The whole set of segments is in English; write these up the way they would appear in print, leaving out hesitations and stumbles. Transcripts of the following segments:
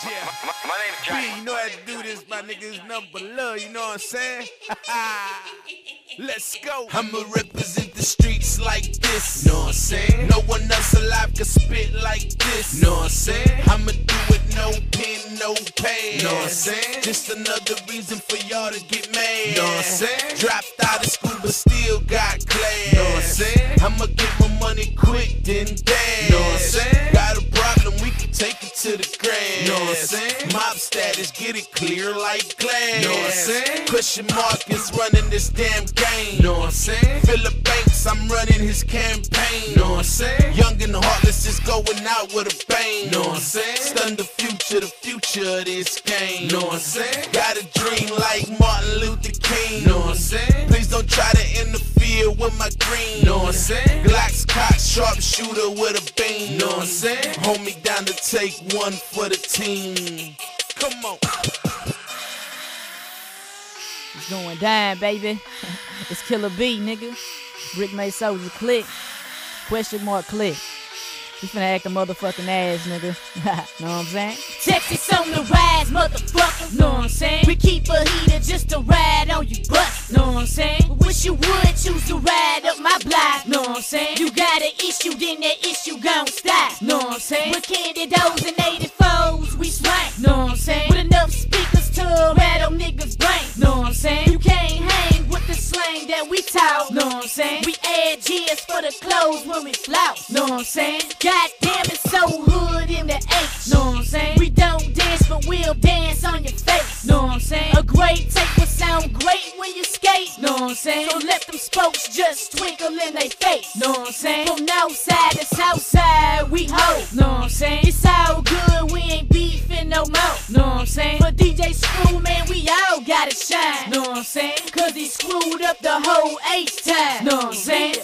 Yeah. My name's Johnny. You know how to do this, my nigga. It's nothing but love, you know what I'm saying? Let's go. I'ma represent the streets like this, know what I'm saying? No one else alive can spit like this, know what I'm saying? I'ma do it no pen, no pay, know what I'm saying? Just another reason for y'all to get mad, know what I'm saying? Dropped out of school but still got class, know what I'm saying? I'ma get my money quick then dash, know what I'm saying? Got a problem, we can take it to the grass, know what I'm saying? Mob status, get it clear like glass, know what I'm saying? Question mark is running this damn game, know what I'm saying? Philip Banks, I'm running his campaign, know what I'm saying? Young and heartless is going out with a bang, know what I'm saying? Stun the future of this game, know what I'm saying? Got a dream like Martin Luther King, know what I'm saying? Please don't try to interfere with my green, know what I'm saying? Glock's cock, sharpshooter with a beam, know what I'm saying? Hold me down to take one for the team. Come on. It's going down, baby. It's Killer B, nigga. Brick Made Soldier click. Question mark click. You finna act a motherfucking ass, nigga. Know what I'm saying? Texas on the rise, motherfucker. Know what I'm saying? We keep a heater just to ride on you bus. Know what I'm saying? Wish you would choose to ride up my block. Know what I'm saying? You got an issue, then that issue gon' stop. Know what I'm saying? With candy doors and 84s, we swank. Know what I'm saying? With enough speakers to rattle niggas' brain. Know what I'm saying? You can't hang with the slang that we talk. Know what I'm saying? We add G's for the clothes when we flout. Know what I'm saying? God damn, it's so hood in the H. Know what I'm saying? We don't dance, but we'll dance on your face. Know what I'm saying? A great take will sound great when you skate. Know what I'm saying? So let them spokes just twinkle in their face. Know what I'm saying? From north side to south side, we hold. Know what I'm saying? It's all good, we ain't beefing no more. Know what I'm saying? For DJ Screw, man, we all gotta shine. Know what I'm saying? Cause he screwed up the whole H time. Know what I'm saying?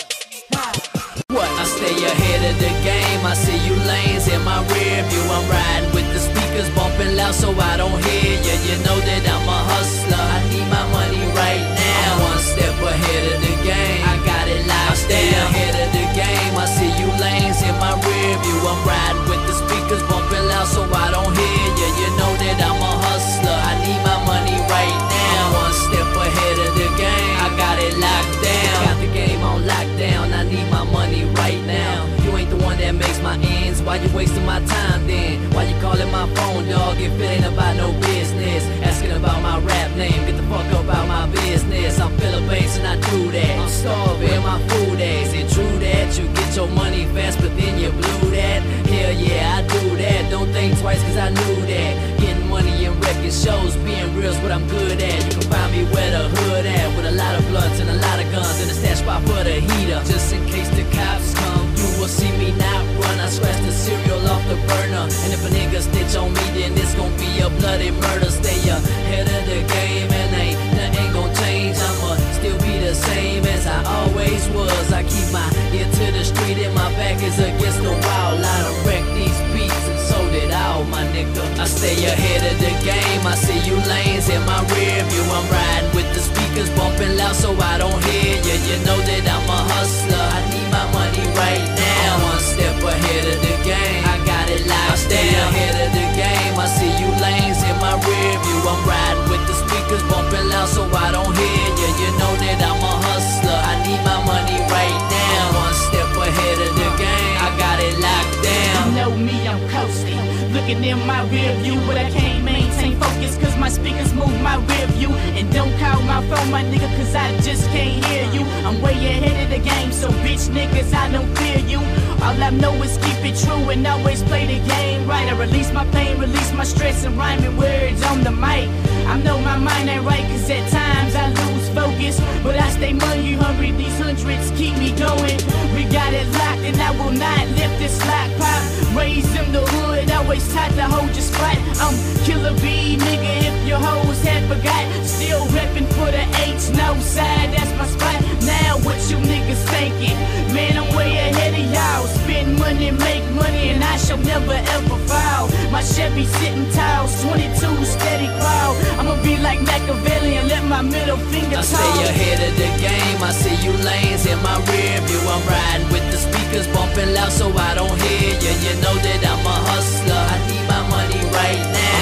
I stay ahead of the game, I see you lanes in my rear view. I'm riding with the speakers bumping loud so I don't hear you. You know that I'm a hustler, I need my money right now. I'm one step ahead of the game, I got it locked. I stay ahead of the game, I see you lanes in my rear view. I'm riding with the speakers bumping loud so I don't hear you. You know that I'm a hustler, I need my money right now. I'm one step ahead of the game, I got it locked down. Got the game on lockdown, I need my money right now. You ain't the one that makes my ends, why you wasting my time then? Why you calling my phone, dog, if it ain't about no business? Asking about my rap name, get the fuck up out my business. I'm Philip Banks and I do that. I'm starving, my food is it true that you get your money fast but then you blew that? Hell yeah, I do that, don't think twice cause I knew that. Getting money and wrecking shows, being real's what I'm good at. You can find me where the hood at, with a lot of blunts and a lot of guns and a stash spot for the heater. Just in case the cops come, you will see me not run. I scratch the cereal off the burner, and if a nigga snitch on me then it's gon' be a bloody murder. Stay ahead of the game and nothing gon' change. I'ma still be the same as I always was. I keep my ear to the street and my back is against the wall. I done wrecked these beats and sold it all, my nigga. I stay ahead of the game, I see you lanes in my rear view. I'm riding with the speakers bumping loud so I don't hear you. You know that I'm a hustler, I need my money right now. I'm one step ahead of the game, I got it locked. I stay ahead of the game, I see you lanes in my rear view. I'm riding with the speakers bumping loud so I don't hear you. You know that I'm a hustler, I need my money right now. I'm one step ahead of the game, I got it locked down. You know me, I'm coasting, looking in my rear view, but I can't maintain focus cause my speakers move my rear view. And don't call my phone, my nigga, cause I just can't hear you. I'm way ahead of the game, so bitch niggas, I don't fear you. All I know is keep it true and always play the game right. I release my pain, release my stress and rhyming words on the mic. I know my mind ain't right cause at times I lose focus, but I stay money hungry, these hundreds keep me going. We got it locked and I will not let this lock pop. Raised in the hood, always taught to hold your spot. I'm Killer B, nigga, if your hoes had forgot. Still reppin' for the H, no side, that's my spot. Now what you niggas thinking? Man, I'm way ahead of y'all. Spend money, make money, and I shall never ever fall. My Chevy sitting tall, 22 steady crawl. I'ma be like Machiavelli and let my middle finger talk. I stay ahead of the game, I see you lanes in my rear view. I'm riding with the speakers bumping loud so I don't hear you. You know that I'm a hustler, I need my money right now.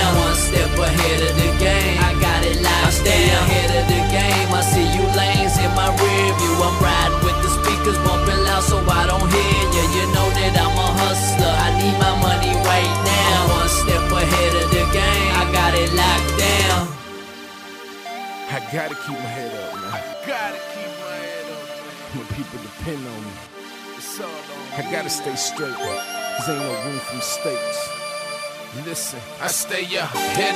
it locked down. I gotta keep my head up, man. I gotta keep my head up, man. When people depend on me, it's all on I gotta stay straight, cause ain't no room for mistakes. Listen, I stay ahead